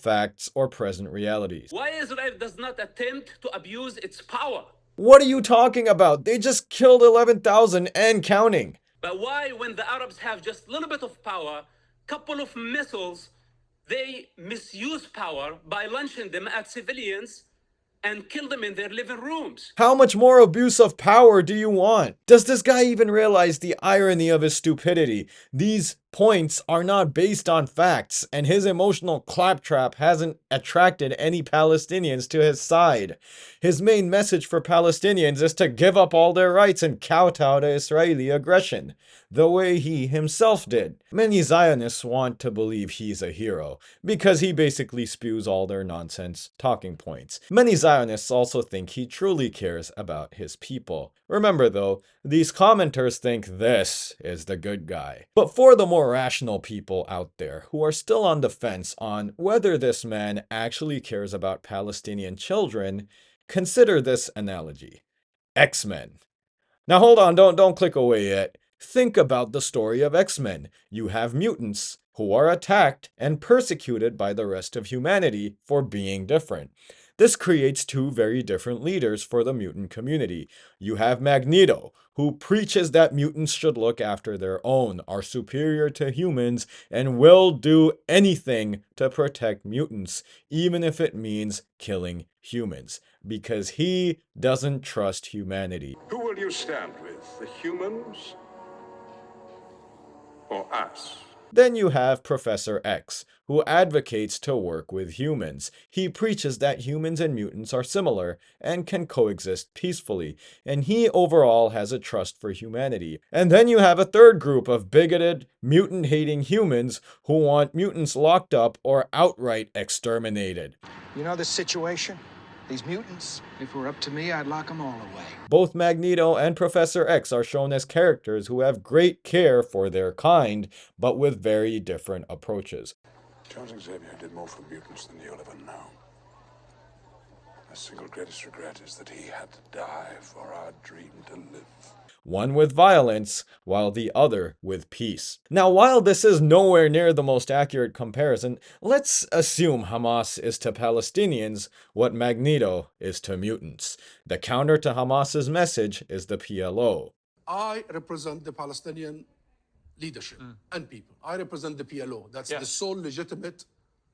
facts or present realities. Why Israel does not attempt to abuse its power? What are you talking about? They just killed 11,000 and counting. But why, when the Arabs have just a little bit of power, couple of missiles, they misuse power by launching them at civilians and kill them in their living rooms? How much more abuse of power do you want? Does this guy even realize the irony of his stupidity? These points are not based on facts, and his emotional claptrap hasn't attracted any Palestinians to his side. His main message for Palestinians is to give up all their rights and kowtow to Israeli aggression, the way he himself did. Many Zionists want to believe he's a hero, because he basically spews all their nonsense talking points. Many Zionists also think he truly cares about his people. Remember though, these commenters think this is the good guy. But for the more rational people out there who are still on the fence on whether this man actually cares about Palestinian children, consider this analogy. X-Men. Now hold on, don't click away yet. Think about the story of X-Men. You have mutants who are attacked and persecuted by the rest of humanity for being different. This creates two very different leaders for the mutant community. You have Magneto, who preaches that mutants should look after their own, are superior to humans, and will do anything to protect mutants, even if it means killing humans, because he doesn't trust humanity. Who will you stand with, the humans or us? Then you have Professor X, who advocates to work with humans. He preaches that humans and mutants are similar and can coexist peacefully, and he overall has a trust for humanity. And then you have a third group of bigoted, mutant-hating humans who want mutants locked up or outright exterminated. You know the situation? These mutants, if it were up to me, I'd lock them all away. Both Magneto and Professor X are shown as characters who have great care for their kind, but with very different approaches. Charles Xavier did more for mutants than you'll ever know. The single greatest regret is that he had to die for our dream to live. One with violence, while the other with peace. Now, while this is nowhere near the most accurate comparison, let's assume Hamas is to Palestinians what Magneto is to mutants. The counter to Hamas's message is the PLO. I represent the Palestinian leadership and people. I represent the PLO. That's the sole legitimate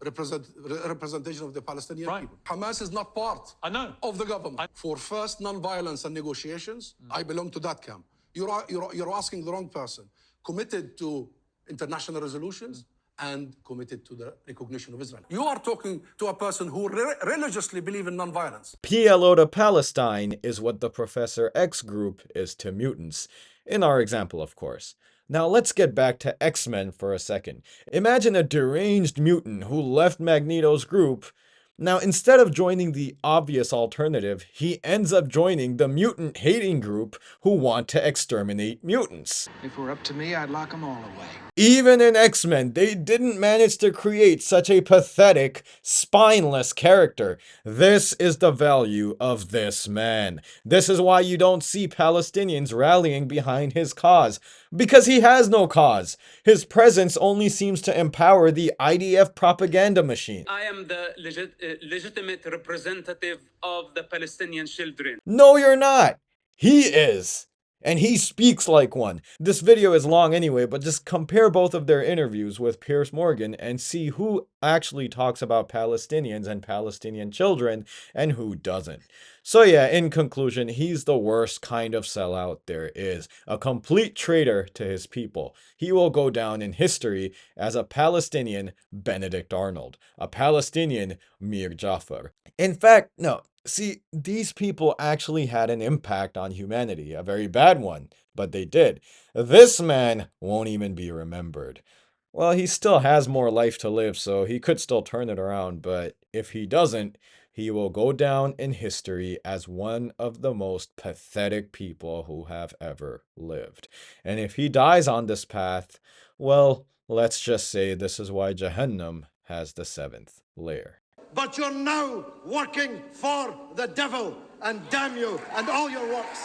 representation of the Palestinian people. Hamas is not part of the government. For first non-violence and negotiations, I belong to that camp. You're asking the wrong person. Committed to international resolutions and committed to the recognition of Israel. You are talking to a person who religiously believes in non-violence. PLO to Palestine is what the Professor X group is to mutants. In our example, of course. Now let's get back to X-Men for a second. Imagine a deranged mutant who left Magneto's group. Now, instead of joining the obvious alternative, he ends up joining the mutant-hating group who want to exterminate mutants. If it were up to me, I'd lock them all away. Even in X-Men, they didn't manage to create such a pathetic, spineless character. This is the value of this man. This is why you don't see Palestinians rallying behind his cause. Because he has no cause. His presence only seems to empower the IDF propaganda machine. I am the legitimate representative of the Palestinian children. No, you're not. He is. And he speaks like one. This video is long anyway, but just compare both of their interviews with Piers Morgan and see who actually talks about Palestinians and Palestinian children and who doesn't. So yeah, in conclusion, he's the worst kind of sellout there is. A complete traitor to his people. He will go down in history as a Palestinian Benedict Arnold. A Palestinian Mir Jafar. In fact, no. See, these people actually had an impact on humanity, a very bad one, but they did. This man won't even be remembered. Well, he still has more life to live, so he could still turn it around, but if he doesn't, he will go down in history as one of the most pathetic people who have ever lived. And if he dies on this path, well, let's just say this is why Jahannam has the 7th layer. But you're now working for the devil, and damn you and all your works.